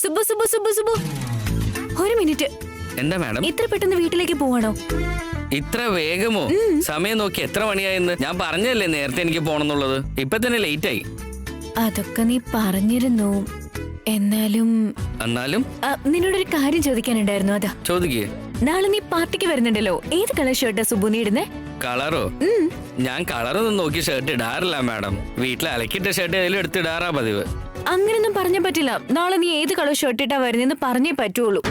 സുബു സുബു സുബു സുബു ഒരു മിനിറ്റ്. എന്താ മാഡം? ഇത്ര പെട്ടെന്ന് വീട്ടിലേക്ക് പോവാണോ? ഇത്ര വേഗമോ? സമയം നോക്കി എത്ര മണിയായെന്ന് ഞാൻ പറഞ്ഞല്ലേ നേരത്തെ എനിക്ക് പോണെന്നുള്ളത്. ഇപ്പൊ തന്നെ ലേറ്റ് ആയി. അതൊക്കെ നീ പറഞ്ഞിരുന്നു. എന്നാലും നിന്നോടൊരു കാര്യം ചോദിക്കാനുണ്ടായിരുന്നു. അതാ ചോദിക്കേ. നാളെ നീ പാർട്ടിക്ക് വരുന്നുണ്ടല്ലോ. ഏത് കളർ ഷർട്ടാ സുബു നീ ഇടുന്നേ? കളറോ? ഞാൻ കളറൊന്നും നോക്കി ഷർട്ട് ഇടാറില്ല മാഡം. വീട്ടിൽ അലക്കിട്ട ഷർട്ട് ഏതെങ്കിലും എടുത്തിടാറാ പതിവ്. അങ്ങനൊന്നും പറഞ്ഞാ പറ്റില്ല. നാളെ നീ ഏത് കളർ ഷർട്ട് ഇട്ടാ വരുന്നെന്ന് പറഞ്ഞേ പറ്റുള്ളൂ.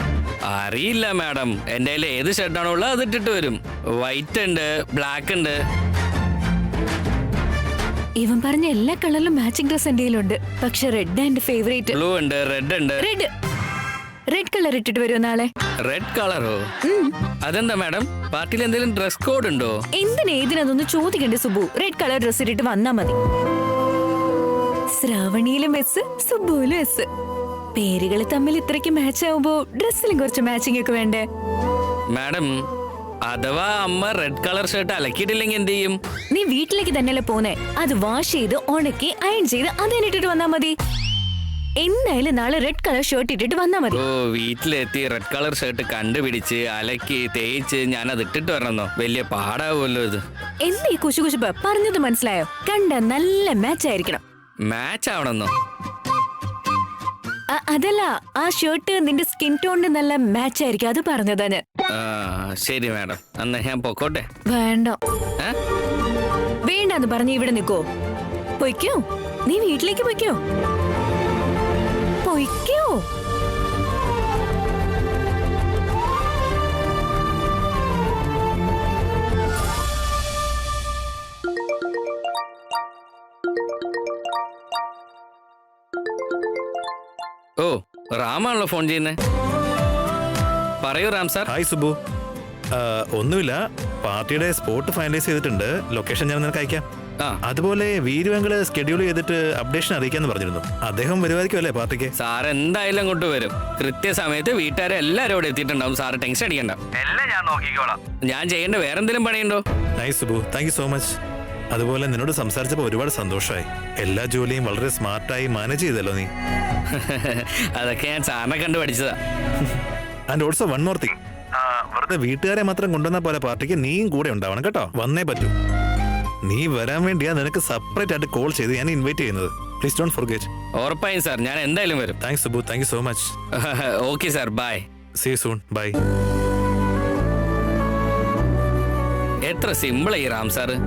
അറിയില്ല മാഡം. എന്റെ കയ്യിൽ ഏത് ഷർട്ടാണോ ഉള്ളത് അത് ഇട്ടിട്ട് വരും. വൈറ്റ് ഉണ്ട്, ബ്ലാക്ക് ഉണ്ട്. ഇവൻ പറഞ്ഞ എല്ലാ കളറിലും മാച്ചിങ് ഡ്രസ് എന്റെ കയ്യിലുണ്ട്. പക്ഷെ റെഡ് ആൻഡ് ഫേവറേറ്റ് ബ്ലൂ ഉണ്ട്, റെഡ് ഉണ്ട്. റെഡ് കളർ ഇട്ടിട്ട് വരുമോ നാളെ? റെഡ് കളറോ? അതെന്താ മാഡം, പാർട്ടിയിൽ എന്തെങ്കിലും ഡ്രസ് കോഡ് ഉണ്ടോ? ഏതിനൊന്നും ചോദിക്കണ്ടേ സുബു. റെഡ് കളർ ഡ്രസ് ഇട്ടിട്ട് വന്നാ മതി. ശ്രാവണിയിലും എസ്, സുബുവിലും എസ്. പേരുകൾ തമ്മിൽ ഇത്രയ്ക്ക് മാച്ച് ആവുമ്പോ ഡ്രസ്സിലും കുറച്ച് മാച്ചിങ് ഒക്കെ വേണ്ടേ? മാഡം, അഥവാ അമ്മ റെഡ് കളർ ഷർട്ട് അലക്കിയിട്ടില്ലെങ്കിൽ എന്ത് ചെയ്യും? നീ വീട്ടിലേക്ക് തന്നെയല്ലേ പോന്നെ. അത് വാഷ് ചെയ്ത് ഉണക്കി അയൺ ചെയ്ത് അതിനിട്ടിട്ട് വന്നാ മതി. എന്തായാലും നാളെ റെഡ് കളർ ഷർട്ട് ഇട്ടിട്ട് വന്നാ മതി. ഓ, വീട്ടിലെത്തി റെഡ് കളർ ഷർട്ട് കണ്ടുപിടിച്ച് അലക്കി തേച്ച് ഞാൻ അത് ഇട്ടിട്ട് വരണമെന്നോ? വലിയ പാടാവുമല്ലോ ഇത്. എന്താ ഈ കുശുകുശുപ്പ്? പറഞ്ഞത് മനസ്സിലായോ? കണ്ട നല്ല മാച്ച് ആയിരിക്കണം. മാച്ച് ആവണമെന്നോ? അതല്ല, ആ ഷർട്ട് നിന്റെ സ്കിൻ ടോണിന് നല്ല മാച്ച് ആയിരിക്കും. അത് പറഞ്ഞതാണ്. ശരി മാഡം, അന്ന് ഞാൻ പൊക്കോട്ടെ. വേണ്ടെന്ന് പറഞ്ഞ് ഇവിടെ നിക്കോ? പൊയ്ക്കോ, നീ വീട്ടിലേക്ക് പൊയ്ക്കോ. പൊയ്ക്കോ. ഓ, റാമാണല്ലോ ഫോൺ ചെയ്യുന്നേ. പറയൂ റാം സാർ. ഹായ് സുബു. ഒന്നുമില്ല, പാർട്ടിയുടെ സ്പോട്ട് ഫൈനലൈസ് ചെയ്തിട്ടുണ്ട്. ലൊക്കേഷൻ ഞാൻ നിനക്ക് അയക്കാം. അതുപോലെ വീരുവെങ്കില് സ്കെഡ്യൂൾ ചെയ്തിട്ട് അപ്ഡേഷൻ അറിയിക്കാന്ന് പറഞ്ഞിരുന്നു. അദ്ദേഹം വരുമായിരിക്കും അല്ലേ പാർട്ടിക്ക്? സാർ എന്തായാലും അങ്ങോട്ട് വരും. കൃത്യസമയത്ത് വീട്ടുകാരെ എല്ലാവരും അവിടെ എത്തിയിട്ടുണ്ടാവും. സാറ് ടെൻഷൻ അടിക്കണ്ട, എല്ലാം ഞാൻ നോക്കിക്കോളാം. ഞാൻ ചെയ്യേണ്ട വേറെ എന്തെങ്കിലും പണിയുണ്ടോ? Nice Subbu, thank you so much. അതുപോലെ നിന്നോട് സംസാരിച്ചപ്പോൾ ഒരുപാട് സന്തോഷമായി. എല്ലാ ജോലിയും വളരെ സ്മാർട്ടായി മാനേജ് ചെയ്തല്ലോ നീ. അതൊക്കെ ഞാൻ സാറിനെ കണ്ടു പഠിച്ചതാ. And also one more thing, വെറുതെ വീട്ടുകാരെ മാത്രം കൊണ്ടുവന്ന പോലെ പാർട്ടിക്ക് നീയും കൂടെ ഉണ്ടാവണം കേട്ടോ. വന്നേ പറ്റൂ. നീ വരാൻ വേണ്ടിയാ നിനക്ക് സെപ്പറേറ്റ് ആയിട്ട് കോൾ ചെയ്ത് ഞാൻ ഇൻവൈറ്റ് ചെയ്യുന്നത്. Please don't forget. ഉറപ്പായും സാർ, ഞാൻ എന്തായാലും വരും. Thanks Subu, thank you so much. Okay sir, bye. See you soon, bye. എത്ര സിമ്പിളായി റാം സാറ്.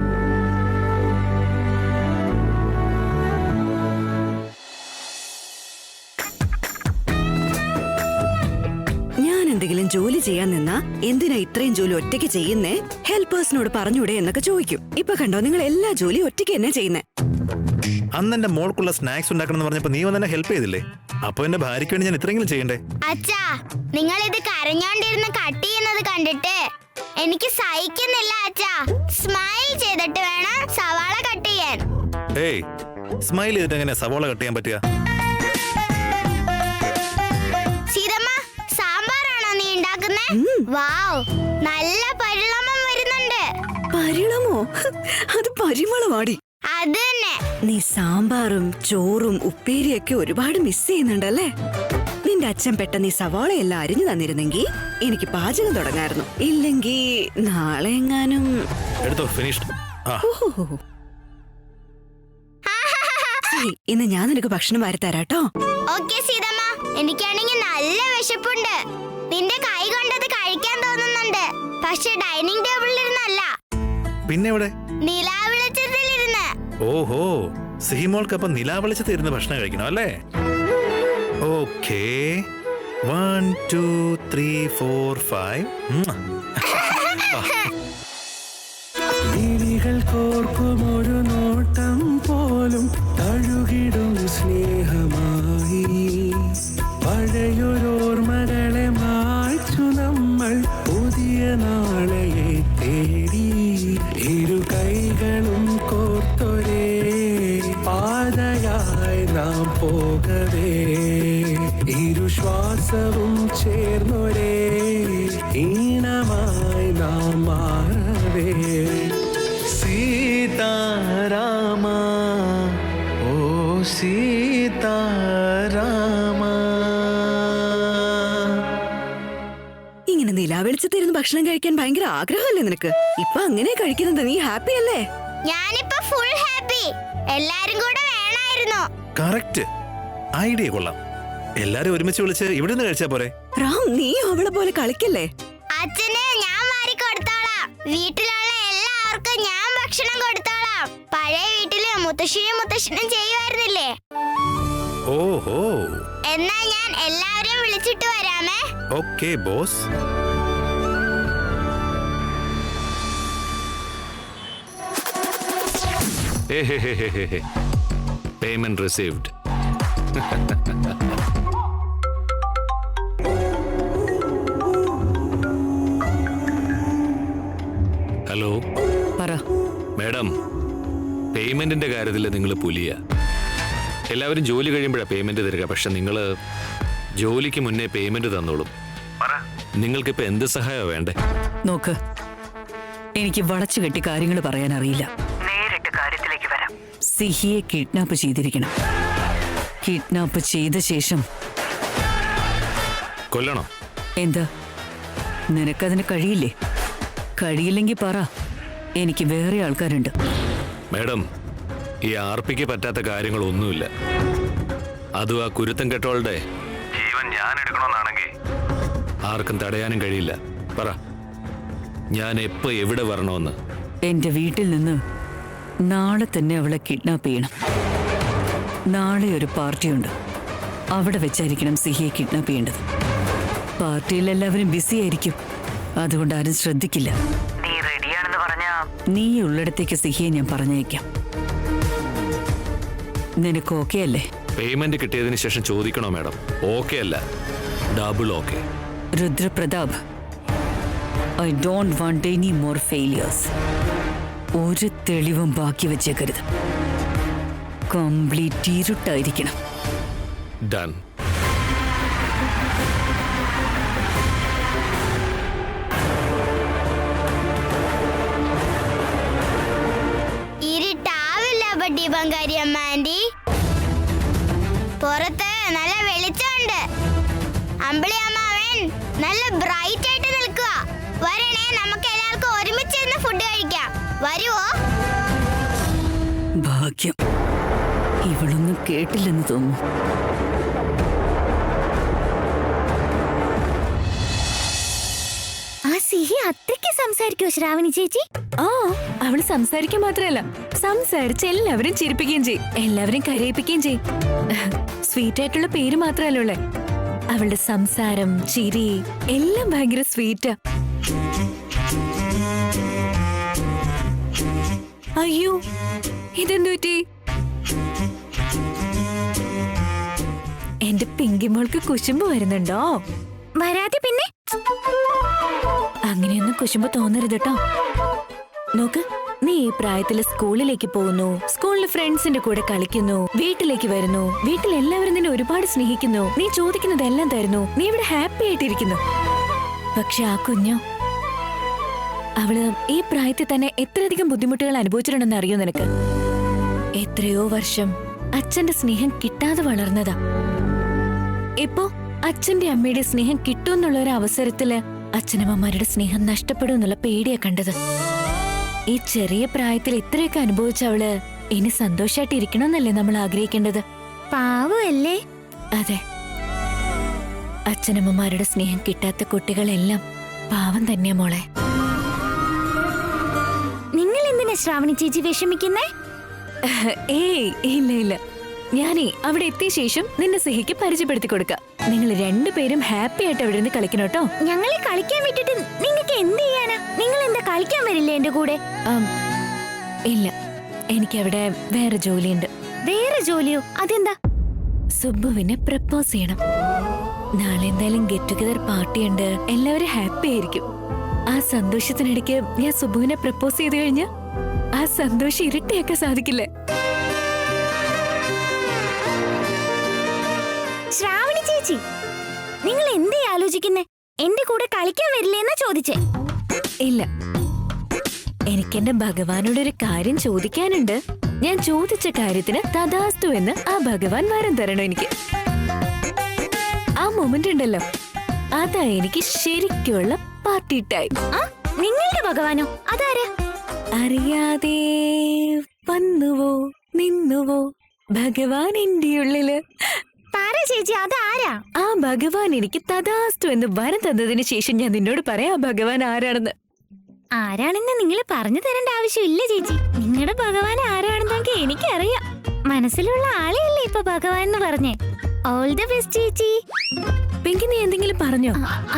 എന്തെങ്കിലും ജോലി ചെയ്യാൻ നിന്നാ എന്തിനാ ഇത്രയും ജോലി ഒറ്റയ്ക്ക് ചെയ്യുന്നേ? ഹെൽപ്പേഴ്സിനോട് പറഞ്ഞൂടെ എന്നൊക്കെ ചോദിക്കും. ഇപ്പൊ കണ്ടോ, നിങ്ങൾ എല്ലാ ജോലിയും ഒറ്റയ്ക്ക് തന്നെ ചെയ്യുന്നേ. അന്ന് എന്റെ മോൾക്കുള്ള സ്നാക്സ് ഉണ്ടാക്കണം പറഞ്ഞപ്പോ നീ വന്നെ ഹെൽപ്പ് ചെയ്തില്ലേ? അപ്പൊ എന്റെ ഭാര്യയ്ക്ക് വേണ്ടി ഞാൻ ഇത്രയെങ്കിലും ചെയ്യണ്ടേ? അച്ഛാ, നിങ്ങൾ ഇത് കരഞ്ഞോണ്ടിരുന്ന് കട്ട് ചെയ്യുന്നത് കണ്ടിട്ട് എനിക്ക് സഹിക്കുന്നില്ല അച്ഛാ. സ്മൈൽ ചെയ്തിട്ട് വേണം സവാള കട്ട് ചെയ്യാൻ. ഏയ്, സ്മൈൽ ചെയ്തിട്ട് എങ്ങനെ സവാള കട്ട് ചെയ്യാൻ പറ്റുക? വാവ്, നല്ല പരിണാമം വരുന്നുണ്ട്. പരിണാമോ? അത് പരിമളമാടി. അത് തന്നെ. നീ സാമ്പാറും ചോറും ഉപ്പേരിയൊക്കെ ഒരുപാട് മിസ് ചെയ്യുന്നുണ്ടല്ലേ? നിന്റെ അച്ഛൻ പെട്ടെന്ന് ഈ സവാളയെല്ലാം അരിഞ്ഞു തന്നിരുന്നെങ്കിൽ എനിക്ക് പാചകം തുടങ്ങായിരുന്നു. ഇല്ലെങ്കിൽ നാളെ എങ്ങാനും. എടുത്തോ, ഫിനിഷ്ഡ്. ഇന്ന് ഞാൻ നിനക്ക് ഭക്ഷണം വാരി തരാട്ടോ. ഓക്കേ സീതമ്മ, എനിക്കാണെങ്കിൽ നല്ല വിശപ്പുണ്ട്. നിന്റെ കൈ കൊണ്ടത് കഴിക്കാൻ തോന്നുന്നുണ്ട്. പക്ഷെ ഡൈനിങ് ടേബിളിലിരുന്നല്ല, പിന്നെ എവിടെ? നിലാവെളിച്ചത്തിലിരുന്ന്. ഓഹോ, സിഹിമോൾക്ക് നിലാവെളിച്ചത്തിൽ ഇരുന്ന് ഭക്ഷണം കഴിക്കണം അല്ലേ? ഓക്കേ, 1 2 3 4 5. കിളികൾ കോർക്കുമൊരു നോട്ടം പോലും തഴുകിടും സ്നേഹമായി. പഴയൊരോർമ്മകളെ മായ്ച്ചു നമ്മൾ പുതിയ നാളെയെ തേടി. ഇരു കൈകളും കോർത്തൊരേ പാതയായി നാം പോകവേ. ഇരു ശ്വാസവും ചേർന്നൊരേ ഈണമായി നാം മാറവേ. സീതാരാമ, ഓ സീതാരാമ. നിലാവെളിച്ചത്തിരുന്ന് ഭക്ഷണം കഴിക്കാൻ ഭയങ്കര ആഗ്രഹമല്ലേ നിനക്ക്? ഇപ്പൊ അങ്ങനെ കഴിക്കുന്നത് നീ ഹാപ്പി അല്ലേ? ഞാനിപ്പോ ഫുൾ ഹാപ്പി. എല്ലാരും കൂടെ വേണമായിരുന്നു. കറക്റ്റ് ഐഡിയ കൊള്ളാം. എല്ലാരും ഒരുമിച്ച് വിളിച്ച് ഇവിടെ നിന്ന് കഴിച്ചാ പോരെ? റാം, നീ അവളെ പോലെ കളിക്കല്ലേ. അച്ഛന് ഞാൻ വാരി കൊടുത്തോളാം. വീട്ടിലുള്ള എല്ലാവർക്കും ഞാൻ ഭക്ഷണം കൊടുത്തോളാം. പഴയ വീട്ടില് മുത്തശ്ശിയും മുത്തശ്ശനും ചെയ്യുമായിരുന്നില്ലേ? ഓഹോ, എന്നാ ഞാൻ എല്ലാവരും വിളിച്ചിട്ട് വരാമേ. Okay boss. Payment received. Hello madam, പേയ്മെന്റിന്റെ കാര്യത്തിൽ നിങ്ങൾ പുലിയ. എല്ലാവരും ജോലി കഴിയുമ്പോഴാണ് പേയ്മെന്റ് തരിക. പക്ഷെ നിങ്ങൾ ജോലിക്ക് മുന്നേ പേയ്മെന്റ് തന്നോളും. നിങ്ങൾക്കിപ്പോ എന്ത് സഹായമാണ് വേണ്ടേ? നോക്ക്, എനിക്ക് വളച്ചു കെട്ടി കാര്യങ്ങൾ പറയാൻ അറിയില്ല. നേരിട്ട് കാര്യത്തിലേക്ക് വരാം. സിഹിയെ കിഡ്നാപ്പ് ചെയ്തിരിക്കണം. കിഡ്നാപ്പ് ചെയ്ത ശേഷം കൊല്ലണം. എന്താ, നിനക്കതിന് കഴിയില്ലേ? കഴിയില്ലെങ്കിൽ പറ, എനിക്ക് വേറെ ആൾക്കാരുണ്ട്. മാഡം, ഈ ആർപ്പിക്ക് പറ്റാത്ത കാര്യങ്ങളൊന്നുമില്ല. അതും ആ കുരുത്തം കെട്ടോളുടെ ജീവൻ ഞാൻ എടുക്കണമെന്നാണെങ്കിൽ ആർക്കും തടയാനും കഴിയില്ല. പറ, ഞാൻ എപ്പോ എവിടെ വരണമെന്ന്? എന്റെ വീട്ടിൽ നിന്ന് നാളെ തന്നെ അവളെ കിഡ്നാപ്പ് ചെയ്യണം. നാളെ ഒരു പാർട്ടിയുണ്ട്. അവിടെ വെച്ചായിരിക്കണം സിഹിയെ കിഡ്നാപ്പ് ചെയ്യേണ്ടത്. പാർട്ടിയിൽ എല്ലാവരും ബിസി ആയിരിക്കും, അതുകൊണ്ട് ആരും ശ്രദ്ധിക്കില്ല. നീ റെഡിയാണെന്ന് പറഞ്ഞാ നീ ഉള്ളിടത്തേക്ക് സിഹിയെ ഞാൻ പറഞ്ഞയക്കാം. നിനക്ക് ഓക്കെ അല്ലേ? പേയ്മെന്റ് കിട്ടിയതിന് ശേഷം ചോദിക്കണോ മാഡം? ഓക്കെ അല്ല, double okay. Rudrapratap, I don't want any more failures. ഒരു തെളിവും ബാക്കി വെച്ചേക്കരുത്. കംപ്ലീറ്റ് ഇരുട്ടായിരിക്കണം. ഡൺ. ഇരുട്ടാവില്ല ബഡ്ഡി ബംഗാരി അമ്മ ആന്റി. പുറത്ത് നല്ല വെളിച്ചമുണ്ട്. അമ്പിളി അമ്മാവൻ നല്ല ബ്രൈറ്റ് ആയിട്ട് നിൽക്കുക. വരണേ, നമുക്ക് എല്ലാവർക്കും ഒരുമിച്ച് ഇരുന്ന് ഫുഡ് കഴിക്കാം. വരുവോ? ഭാഗ്യം, ഇവളൊന്നും കേട്ടില്ലെന്ന് തോന്നുന്നു. ആ സിഹി അത്രയ്ക്ക് സംസാരിക്കോ ശ്രാവണി ചേച്ചി? ആ, അവള് സംസാരിക്കാൻ മാത്രല്ല, സംസാരിച്ച് എല്ലാവരും ചിരിപ്പിക്കുകയും ചെയ്യും, എല്ലാവരും കരയിപ്പിക്കുകയും ചെയ്യും. സ്വീറ്റ് ആയിട്ടുള്ള പേര് മാത്രല്ലേ, അവളുടെ സംസാരം, ചിരി എല്ലാം ഭയങ്കര സ്വീറ്റാ. അയ്യോ, ഇതെന്തു പറ്റി? എന്റെ പിങ്കിമോൾക്ക് കുശുമ്പ് വരുന്നുണ്ടോ? വരാതെ പിന്നെ അങ്ങനെയൊന്നും കുശുമ്പ് തോന്നരുത് കേട്ടോ. നോക്ക്, നീ ഈ പ്രായത്തില് സ്കൂളിലേക്ക് പോകുന്നു, സ്കൂളിൽ ഫ്രണ്ട്സിന്റെ കൂടെ കളിക്കുന്നു, വീട്ടിലേക്ക് വരുന്നു, വീട്ടിൽ എല്ലാവരും നിന്നെ ഒരുപാട് സ്നേഹിക്കുന്നു, നീ ചോദിക്കുന്നതെല്ലാം തരുന്നു, നീ ഇവിടെ ഹാപ്പി ആയിട്ടിരിക്കുന്നു. പക്ഷെ ആ കുഞ്ഞോ, അവള് ഈ പ്രായത്തിൽ തന്നെ എത്രയധികം ബുദ്ധിമുട്ടുകൾ അനുഭവിച്ചിട്ടുണ്ടെന്ന് അറിയോ നിനക്ക്? എത്രയോ വർഷം അച്ഛന്റെ സ്നേഹം കിട്ടാതെ വളർന്നതാ. ഇപ്പോ അച്ഛന്റെ അമ്മയുടെ സ്നേഹം കിട്ടുമെന്നുള്ള ഒരു അവസരത്തില് അച്ഛനമ്മമാരുടെ സ്നേഹം നഷ്ടപ്പെടും എന്നുള്ള പേടിയാ കണ്ടത്. ഈ ചെറിയ പ്രായത്തിൽ ഇത്രയൊക്കെ അനുഭവിച്ച അവള് ഇനി സന്തോഷായിട്ട് ഇരിക്കണമെന്നല്ലേ നമ്മൾ ആഗ്രഹിക്കേണ്ടത്? പാവല്ലേ? അതെ, അച്ഛനമ്മമാരുടെ സ്നേഹം കിട്ടാത്ത കുട്ടികളെല്ലാം പാവം തന്നെയാ മോളെ. നിങ്ങൾ എന്തിനാ ശ്രാവണി ചേച്ചി വിഷമിക്കുന്നേ? ഏയ് ഇല്ല ഇല്ല, ഞാനേ അവിടെ എത്തിയ ശേഷം നിന്നെ സിഹിക്ക് പരിചയപ്പെടുത്തി കൊടുക്കാം. നിങ്ങൾ രണ്ടുപേരും ഹാപ്പി ആയിട്ട് അവിടെ നിന്ന് കളിക്കണം കേട്ടോ. ഞങ്ങളെ കളിക്കാൻ വിട്ടിട്ട് നിങ്ങൾക്ക് എന്ത് ചെയ്യാനാ? നിങ്ങൾ എന്താ കളിക്കാൻ വരില്ലേ എന്റെ കൂടെ? ഇല്ല, എനിക്കവിടെ വേറെ ജോലിയുണ്ട്. വേറെ ജോലിയോ? അതെന്താ? സുബ്ബുവിനെ പ്രപ്പോസ് ചെയ്യണം. നാളെ എന്തായാലും ഗെറ്റ് ടുഗദർ പാർട്ടിയുണ്ട്, എല്ലാവരും ഹാപ്പി ആയിരിക്കും. ആ സന്തോഷത്തിനിടയ്ക്ക് ഞാൻ സുബ്ബുവിനെ പ്രപ്പോസ് ചെയ്തു കഴിഞ്ഞാൽ ആ സന്തോഷം ഇരട്ടിയാക്കാൻ സാധിക്കില്ലേ? ശ്രാവണി ചേച്ചി, നിങ്ങൾ എന്തേ ആലോചിക്കുന്നേ? എന്റെ കൂടെ കളിക്കാൻ വരില്ലേന്നാ ചോദിച്ചേ? ഇല്ല, എനിക്കെന്റെ ഭഗവാനോടൊരു കാര്യം ചോദിക്കാനുണ്ട്. ഞാൻ ചോദിച്ച കാര്യത്തിന് തഥാസ്തു എന്ന് ആ ഭഗവാൻ വരം തരണം എനിക്ക്. ആ മൊമെന്റ് ഉണ്ടല്ലോ, അതാ എനിക്ക് ശരിക്കുള്ള പാർട്ടി ടൈം. നിങ്ങളുടെ ഭഗവാനോ? അതാരാ? അറിയാതെ വന്നുവോ നിന്നുവോ ഭഗവാൻ എന്റെ ഉള്ളില്. പറ ചേച്ചി, അതാരാ? ആ ഭഗവാൻ എനിക്ക് തഥാസ്തു എന്ന് വരം തന്നതിന് ശേഷം ഞാൻ നിന്നോട് പറയാം ആ ഭഗവാൻ ആരാണെന്ന്. ആരാണെന്ന് നിങ്ങൾ പറഞ്ഞു തരേണ്ട ആവശ്യമില്ല ചേച്ചി. നിങ്ങളുടെ ഭഗവാൻ ആരാണെന്നൊക്കെ എനിക്കറിയാം. മനസ്സിലുള്ള ആളെയല്ലേ ഇപ്പൊ ഭഗവാൻ എന്ന് പറഞ്ഞേ. ഓൾ ദ ബെസ്റ്റ് ചേച്ചി. പിങ്കി, നീ എന്തെങ്കിലും പറഞ്ഞോ?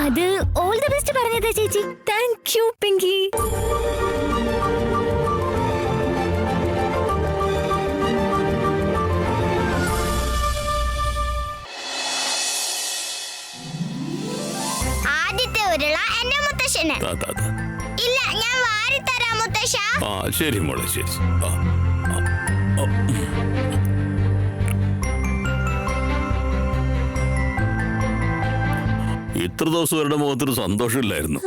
അത് ഓൾ ദ ബെസ്റ്റ് പറഞ്ഞതാ ചേച്ചി. Thank you Pinky. ആദ്യത്തെ ഉരുള എന്റെ മുത്തശ്ശന്. ഇല്ല, ഞാൻ വാരിത്തരാം മുത്തശ്ശ. ശരി മോളെ, ശരി. ഇത്ര ദിവസം അവരുടെ മുഖത്തൊരു സന്തോഷമില്ലായിരുന്നു.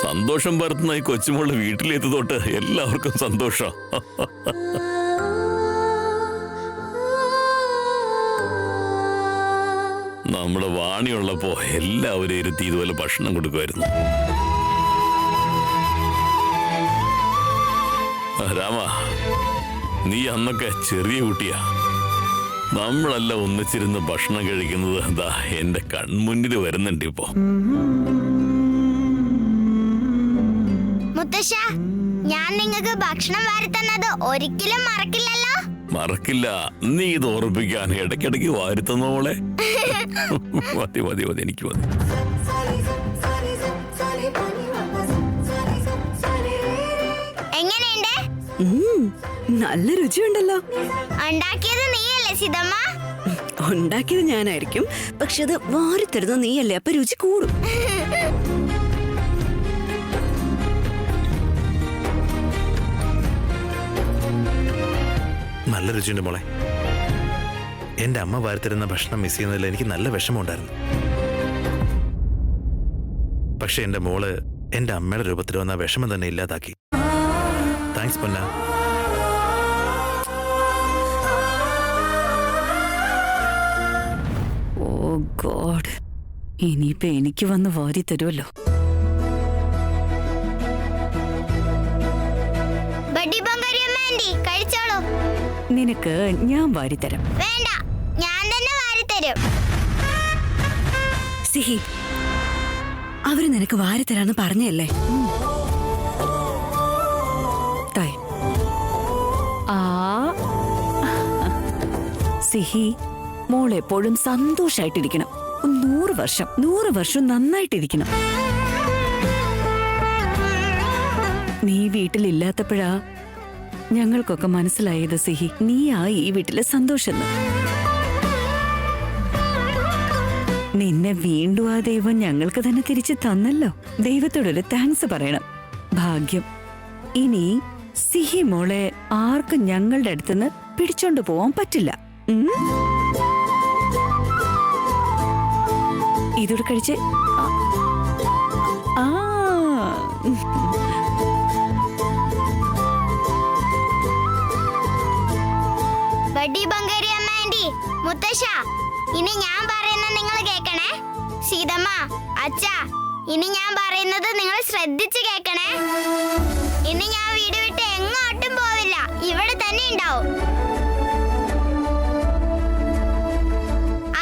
സന്തോഷം പരത്തുന്ന ഈ കൊച്ചുമോള് വീട്ടിലെത്തിയതോട്ട് എല്ലാവർക്കും സന്തോഷം. നമ്മുടെ വാണിയുള്ളപ്പോ എല്ലാവരും ഇരുത്തി ഇതുപോലെ ഭക്ഷണം കൊടുക്കുമായിരുന്നു. രാമ, നീ അന്നൊക്കെ ചെറിയ കുട്ടിയാ. നമ്മളെല്ലാം ഒന്നിച്ചിരുന്ന് ഭക്ഷണം കഴിക്കുന്നത് എന്താ എന്റെ കൺമുന്നിൽ വരുന്നുണ്ട് ഇപ്പോ. മുത്തശ്ശ, ഞാൻ നിങ്ങൾക്ക് ഭക്ഷണം വാരിത്തന്നത് ഒരിക്കലും മറക്കില്ലല്ലോ. മറക്കില്ല. നീ ഇത് ഓർപ്പിക്കാൻ ഇടയ്ക്കിടയ്ക്ക് വാരിത്തന്നോളെ. മതി മതി മതി, എനിക്ക് മതി. എങ്ങനെയുണ്ട്? നല്ല രുചിയുണ്ടല്ലോ. ഉണ്ടാക്കിയത് നീയല്ലേ സീതമ്മ? ഉണ്ടാക്കിയത് ഞാനായിരിക്കും, പക്ഷെ അത് വാരിത്തരുന്നത് നീയല്ലേ, അപ്പൊ രുചി കൂടും. നല്ല രുചിയുണ്ട് മോളെ. എന്റെ അമ്മ വാരിത്തരുന്ന ഭക്ഷണം മിസ് ചെയ്യുന്നതിൽ എനിക്ക് നല്ല വിഷമമുണ്ടായിരുന്നു. പക്ഷെ എന്റെ മോള് എന്റെ അമ്മയുടെ രൂപത്തിൽ വന്ന വിഷമം തന്നെ ഇല്ലാതാക്കി. താങ്ക്സ് പൊന്ന. ഓ ഗോഡ്, ഇനിയിപ്പോ എനിക്ക് വന്ന് വാരി തരുമല്ലോ. ബഡ്ഡി ബംഗാരി അമ്മ ആന്റി, കഴിച്ചോളൂ. നിനക്ക് ഞാൻ വാരിത്തരാം. വേണ്ട, ഞാൻ തന്നെ വാരിത്തരും. സിഹി, അവര് നിനക്ക് വാരിത്തരാന്ന് പറഞ്ഞല്ലേ? തായ്. സിഹി, മോൾ എപ്പോഴും സന്തോഷായിട്ടിരിക്കണം. 100 വർഷം നന്നായിട്ടിരിക്കണം. നീ വീട്ടിലില്ലാത്തപ്പോഴാ ഞങ്ങൾക്കൊക്കെ മനസ്സിലായത് സിഹി, നീയാ ഈ വീട്ടിലെ സന്തോഷം. നിന്നെ വീണ്ടും ആ ദൈവം ഞങ്ങൾക്ക് തന്നെ തിരിച്ചു തന്നല്ലോ. ദൈവത്തോടൊരു താങ്ക്സ് പറയണം. ഭാഗ്യം. ഇനി സിഹി മോളെ ആർക്കും ഞങ്ങളുടെ അടുത്തുനിന്ന് പിടിച്ചോണ്ട് പോവാൻ പറ്റില്ല. ഇതോടെ കഴിച്ച്. ബഡ്ഡി ബംഗാരി അമ്മ ആന്റി, മുത്തശ്ശ, ഇനി ഞാൻ പറയുന്നത് നിങ്ങൾ കേൾക്കണേ. സീതമ്മ, അച്ഛാ, ഇനി ഞാൻ പറയുന്നത് നിങ്ങൾ ശ്രദ്ധിച്ച് കേൾക്കണേ. ഇനി ഞാൻ വീട് വിട്ട് എങ്ങോട്ടും പോവില്ല, ഇവിടെ തന്നെ ഉണ്ടാവും.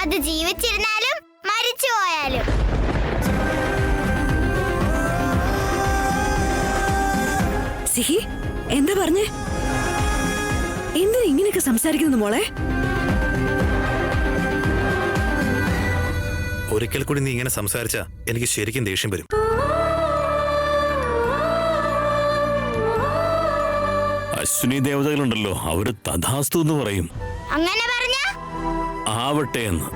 അത് ജീവിച്ചിരുന്നാലും മരിച്ചു പോയാലും. സിഹി, എന്താ പറഞ്ഞേ? എന്തിനാ ഇങ്ങനെയൊക്കെ സംസാരിക്കുന്നത് മോളെ? ഒരിക്കൽ കൂടി നീ ഇങ്ങനെ സംസാരിച്ചാ എനിക്ക് ശരിക്കും ദേഷ്യം വരും. അശ്വിനി ദേവതകളുണ്ടല്ലോ, അവര് തഥാസ്തു എന്ന് പറയും. അങ്ങനെ പറഞ്ഞ ആവട്ടെ എന്ന്.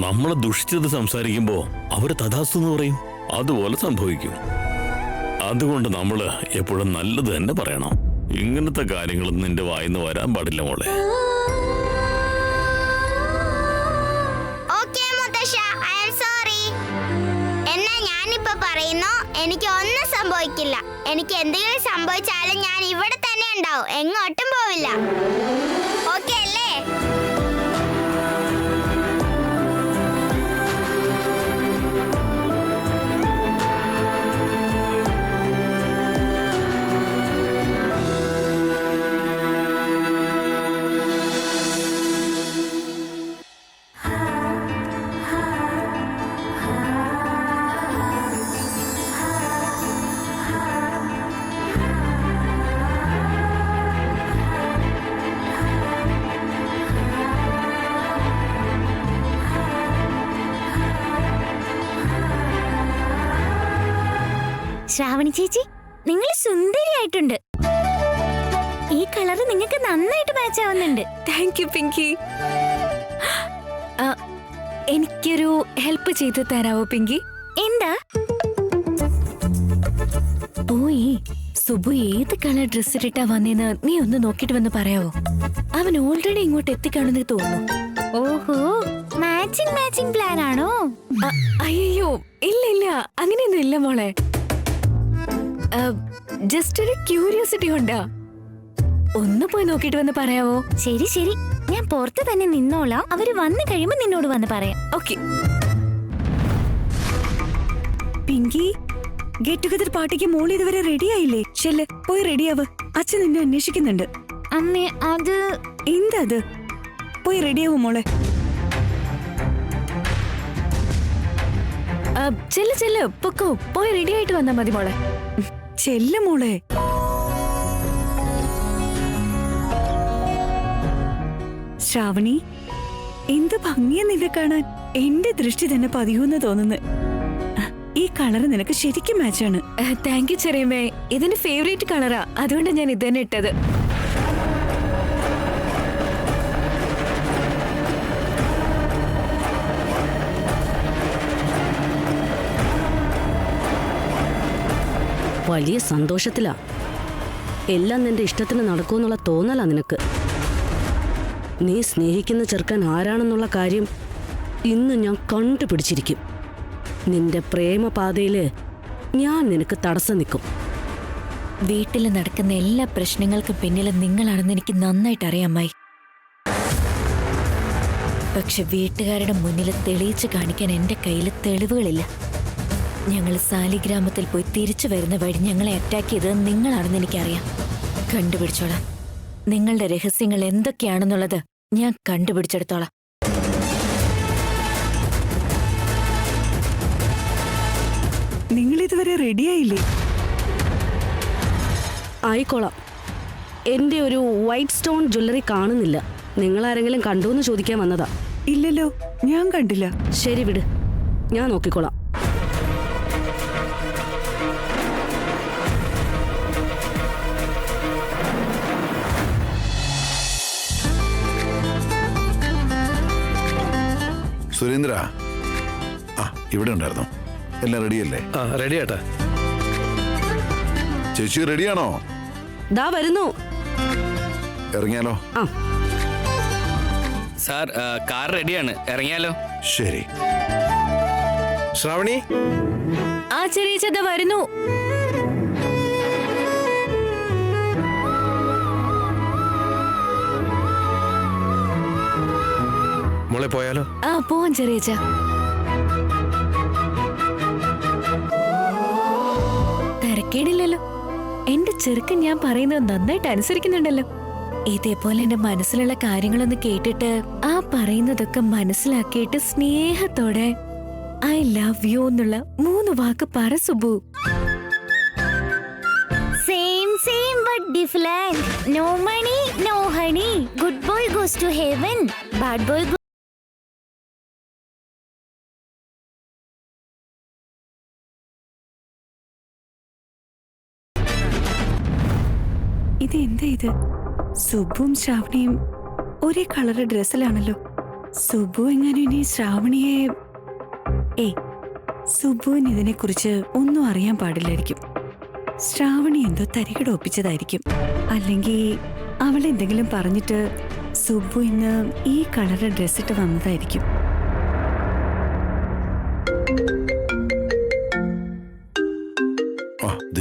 നമ്മളെ ദുഷിച്ചത് സംസാരിക്കുമ്പോ അവര് തഥാസ്തു എന്ന് പറയും. അതുപോലെ സംഭവിക്കും. അതുകൊണ്ട് നമ്മള് എപ്പോഴും നല്ലത് തന്നെ പറയണം. ഇങ്ങനത്തെ കാര്യങ്ങളൊന്നും നിന്റെ വായിന്ന് വരാൻ പാടില്ല മോളെ. ഓക്കേ മുത്തശ്ശ, ഐ ആം സോറി. എന്നാ ഞാനിപ്പോ പറയുന്നു, എനിക്ക് ഒന്നും സംഭവിക്കില്ല. എനിക്ക് എന്തെങ്കിലും സംഭവിച്ചാലും ഞാൻ ഇവിടെ തന്നെ ഉണ്ടാവും, എങ്ങോട്ടും പോവില്ല. ഓക്കേ അല്ലേ? ശ്രാവണി ചേച്ചി, നിങ്ങൾ സുന്ദരിയായിട്ടുണ്ട്. ഈ കളർ നിങ്ങൾക്ക് നന്നായിട്ട് മാച്ച് ആവുന്നുണ്ട്. Thank you Pinky. എനിക്കൊരു ഹെൽപ്പ് ചെയ്തു തരാവോ പിങ്കി? എന്താ? പോയി സുബു ഏത് കളർ ഡ്രസ് ഇട്ടിട്ടാ വന്നേന്ന് നീ ഒന്ന് നോക്കിട്ട് വന്ന് പറയാവോ? അവൻ ഓൾറെഡി ഇങ്ങോട്ട് എത്തിക്കാണെന്ന് തോന്നുന്നു. ഓഹോ, മാച്ചിങ് പ്ലാൻ ആണോ? അയ്യോ ഇല്ല ഇല്ല, അങ്ങനെയൊന്നും ഇല്ല മോളെ. ജസ്റ്റ് ഒരു ക്യൂരിയോസിറ്റി കൊണ്ടാ. ഒന്ന് പോയി നോക്കിട്ട് വന്ന് പറയാവോ? ശരി ശരി, ഞാൻ പുറത്ത് തന്നെ നിന്നോളാം. അവര് വന്നു കഴിയുമ്പോ നിന്നോട് വന്ന് പറയാം. ഓക്കെ. പിങ്കി, ഗെറ്റ് ടുഗദർ പാർട്ടിക്ക് മോൾ ഇതുവരെ റെഡി ആയില്ലേ? ചെല്ല്, പോയി റെഡിയാവ്. അച്ഛൻ നിന്നെ അന്വേഷിക്കുന്നുണ്ട്. അമ്മേ, അത് എന്താ അത്? പോയി റെഡിയാവും മോളെ. ചെല്ല് ചെല്ല്, പൊക്കോ. പോയി റെഡി ആയിട്ട് വന്നാ മതി മോളെ. ചെല്ല് മോളെ. ശ്രാവണി, എന്ത് ഭംഗിയാ നിന്നെ കാണാൻ. എന്റെ ദൃഷ്ടി തന്നെ പതിയൂന്ന് തോന്നുന്നു. ഈ കളർ നിനക്ക് ശരിക്കും മാച്ചാണ്. Thank you ചെറിയമ്മേ. ഇതെന്റെ ഫേവറേറ്റ് കളറാ, അതുകൊണ്ട് ഞാൻ ഇത് തന്നെ ഇട്ടത്. വലിയ സന്തോഷത്തിലാ. എല്ലാം നിന്റെ ഇഷ്ടത്തിന് നടക്കുമെന്നുള്ള തോന്നലാ നിനക്ക്. നീ സ്നേഹിക്കുന്ന ചെറുക്കൻ ആരാണെന്നുള്ള കാര്യം ഇന്ന് ഞാൻ കണ്ടുപിടിച്ചിരിക്കും. നിന്റെ പ്രേമപാതയില് ഞാൻ നിനക്ക് തടസ്സം നിൽക്കും. വീട്ടിൽ നടക്കുന്ന എല്ലാ പ്രശ്നങ്ങൾക്കും പിന്നിൽ നിങ്ങളാണെന്ന് എനിക്ക് നന്നായിട്ട് അറിയാമായി. പക്ഷെ വീട്ടുകാരുടെ മുന്നിൽ തെളിയിച്ച് കാണിക്കാൻ എന്റെ കയ്യിൽ തെളിവുകളില്ല. ഞങ്ങൾ സാലിഗ്രാമത്തിൽ പോയി തിരിച്ചു വരുന്ന വഴി ഞങ്ങളെ അറ്റാക്ക് ചെയ്തത് നിങ്ങളാണെന്ന് എനിക്കറിയാം. കണ്ടുപിടിച്ചോളാം. നിങ്ങളുടെ രഹസ്യങ്ങൾ എന്തൊക്കെയാണെന്നുള്ളത് ഞാൻ കണ്ടുപിടിച്ചെടുത്തോളാം. നിങ്ങൾ ഇതുവരെ റെഡിയായില്ലേ? ആയിക്കോളാം. എന്റെ ഒരു വൈറ്റ് സ്റ്റോൺ ജ്വല്ലറി കാണുന്നില്ല. നിങ്ങൾ ആരെങ്കിലും കണ്ടു എന്ന് ചോദിക്കാൻ വന്നതാ. ഇല്ലല്ലോ, ഞാൻ കണ്ടില്ല. ശരി, വിട്, ഞാൻ നോക്കിക്കോളാം. സുരേന്ദ്ര, ഇവിടെ ഉണ്ടായിരുന്നു. എല്ലാം റെഡിയല്ലേ? റെഡി ആട്ടാ. ചേച്ചി റെഡിയാണോ? ദാ വരുന്നു. ഇറങ്ങിയാലോ? സാർ, കാർ റെഡിയാണ്, ഇറങ്ങിയാലോ? ശരി. ശ്രാവണി, ആ ചെറിയ വരുന്നു. മോളെ പോയാലോ? പോവാൻ ചെറിയ. തിരക്കേടില്ലല്ലോ. എന്റെ ചെറുക്കൻ ഞാൻ പറയുന്നത് നന്നായിട്ട് അനുസരിക്കുന്നുണ്ടല്ലോ. ഇതേപോലെ എന്റെ മനസ്സിലുള്ള കാര്യങ്ങളൊന്ന് കേട്ടിട്ട് ആ പറയുന്നതൊക്കെ മനസ്സിലാക്കിയിട്ട് സ്നേഹത്തോടെ ഐ ലവ് യു എന്നുള്ള 3 വാക്ക് പറ Subu. Same but different. No money, no honey. Good boy goes to heaven, bad boy ഇത് എന്താ ഇത്? സുബുവും ശ്രാവണിയും ഒരേ കളർ ഡ്രസ്സിലാണല്ലോ. സുബു എങ്ങനെ ഇനി ശ്രാവണിയെ... സുബുവിന് ഇതിനെ കുറിച്ച് ഒന്നും അറിയാൻ പാടില്ലായിരിക്കും. ശ്രാവണി എന്തോ തരികട ഒപ്പിച്ചതായിരിക്കും. അല്ലെങ്കിൽ അവൾ എന്തെങ്കിലും പറഞ്ഞിട്ട് സുബു ഇന്ന് ഈ കളർ ഡ്രസ്സിട്ട് വന്നതായിരിക്കും.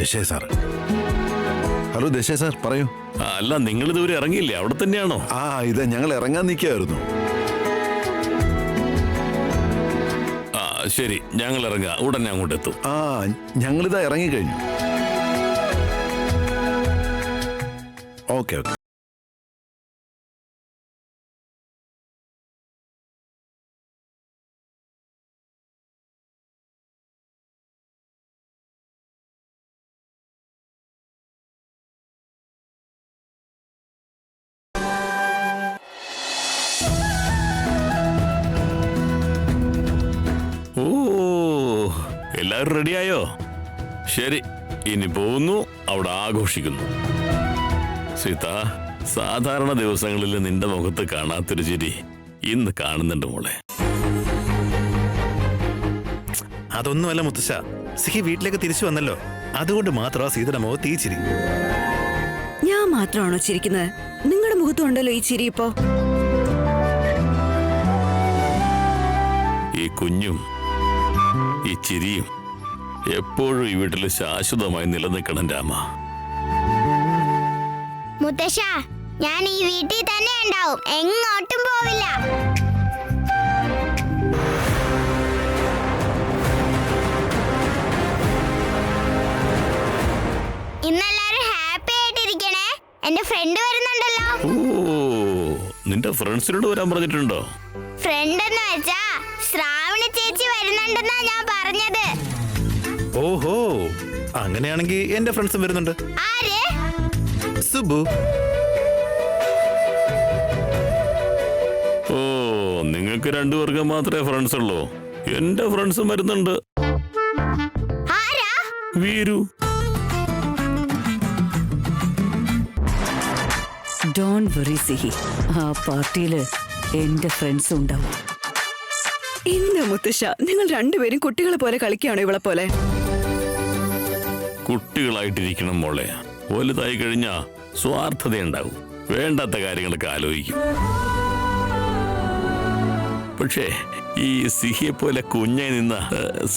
Desai sir. Hello Desai sir, പറയൂ. അല്ല, നിങ്ങൾ ഇതുവരെ ഇറങ്ങിയില്ലേ? അവിടെ തന്നെയാണോ? ഇത് ഞങ്ങൾ ഇറങ്ങാൻ നിൽക്കായിരുന്നു. ശരി, ഞങ്ങൾ ഇറങ്ങാം. ഉടനെ അങ്ങോട്ട് എത്തും. ഞങ്ങളിതാ ഇറങ്ങിക്കഴിഞ്ഞു. ഓക്കെ. എല്ലാവരും റെഡിയായോ? ശരി, ഇനി പോകുന്നു, അവിടെ ആഘോഷിക്കുന്നു. സീത, സാധാരണ ദിവസങ്ങളിൽ നിന്റെ മുഖത്ത് കാണാത്തൊരു ചിരി ഇന്ന് കാണുന്നുണ്ട് മോളെ. അതൊന്നുമല്ല മുത്തശ്ശ, സിഹി വീട്ടിലേക്ക് തിരിച്ചു വന്നല്ലോ, അതുകൊണ്ട് മാത്രമാ സീതയുടെ മുഖത്ത് ഈ ചിരി. ഞാൻ മാത്രമാണോ ചിരിക്കുന്നത്? നിങ്ങളുടെ മുഖത്തുണ്ടല്ലോ ഈ ചിരി ഇപ്പോ. ഈ കുഞ്ഞും ഈ ചിരിയും എപ്പോഴും ഈ വീട്ടിൽ ശാശ്വതമായി നിലനിൽക്കണം രാമ. മുത്തശ്ശ, ഞാൻ ഈ വീട്ടിൽ തന്നെ ഉണ്ടാവും, എങ്ങോട്ടും പോവില്ല. ഇന്നെല്ലാരും ഹാപ്പി ആയിട്ടിരിക്കണേ. എന്റെ ഫ്രണ്ട് വരുന്നുണ്ടല്ലോ. ഓ, നിന്റെ ഫ്രണ്ട്സിനോട് വരാൻ പറഞ്ഞിട്ടുണ്ടോ? ഫ്രണ്ട് എന്ന് വെച്ചാ ശ്രാവണി ചേച്ചി വരുന്നുണ്ടെന്നാ ഞാൻ പറഞ്ഞത്. ഓഹോ, അങ്ങനെയാണെങ്കിൽ എന്റെ ഫ്രണ്ട്സും വരുന്നുണ്ട്. ആര്? സുബു. ഓ, നിങ്ങൾക്ക് രണ്ടുപേർക്ക് മാത്രമേ ഫ്രണ്ട്സ് ഉള്ളൂ. എന്റെ ഫ്രണ്ട്സും വരുന്നുണ്ട്. ആരാ? വീരു. ഡോണ്ട് വറി സിഹി, ആ പാർട്ടിയില് എന്റെ ഫ്രണ്ട്സ് ഉണ്ടാവും. എന്താ മുത്തശ്ശ, നിങ്ങൾ രണ്ടുപേരും കുട്ടികളെ പോലെ കളിക്കുകയാണോ ഇവളെ പോലെ? കുട്ടികളായിട്ടിരിക്കണം മോളെ. വലുതായി കഴിഞ്ഞാ സ്വാർത്ഥതയുണ്ടാവും, വേണ്ടാത്ത കാര്യങ്ങളൊക്കെ ആലോചിക്കും. പക്ഷേ ഈ സിഹിയെ പോലെ കുഞ്ഞായി നിന്ന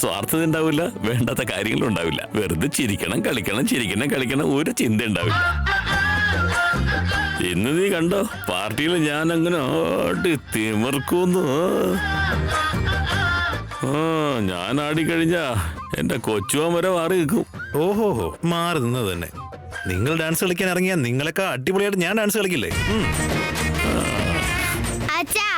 സ്വാർത്ഥത ഉണ്ടാവില്ല, വേണ്ടാത്ത കാര്യങ്ങളും ഉണ്ടാവില്ല. വെറുതെ ചിരിക്കണം, കളിക്കണം, ചിരിക്കണം, കളിക്കണം, ഒരു ചിന്ത ഉണ്ടാവില്ല. ഇന്ന് നീ കണ്ടോ, പാർട്ടിയിൽ ഞാൻ അങ്ങനെ ആടി തിമിർക്കുന്നു. ഞാൻ ആടിക്കഴിഞ്ഞാ എന്റെ കൊച്ചുവാൻ വരെ മാറി നിൽക്കും. ഓഹോഹോ, മാറി നിന്നത് തന്നെ. നിങ്ങൾ ഡാൻസ് കളിക്കാൻ ഇറങ്ങിയാ നിങ്ങളൊക്കെ അടിപൊളിയായിട്ട് ഞാൻ ഡാൻസ് കളിക്കില്ലേ? അച്ഛാ,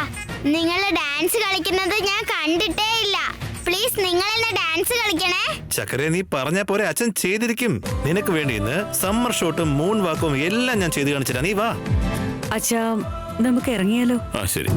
നിങ്ങൾ ഡാൻസ് കളിക്കുന്നത് ഞാൻ കണ്ടിട്ടേ ഇല്ല. പ്ലീസ് നിങ്ങൾ എന്നെ ഡാൻസ് കളിക്കണേ. ചക്കരെ, നീ പറഞ്ഞ പോലെ അച്ഛൻ ചെയ്തിരിക്കും. നിനക്ക് വേണ്ടി ഇന്ന് സമ്മർ ഷോട്ടും മൂൺ വാക്കും എല്ലാം ഞാൻ ചെയ്ത് കാണിച്ചിട്ടാ. നീ വാ. അച്ഛാ, നമുക്ക് ഇറങ്ങിയാലോ? ശരി.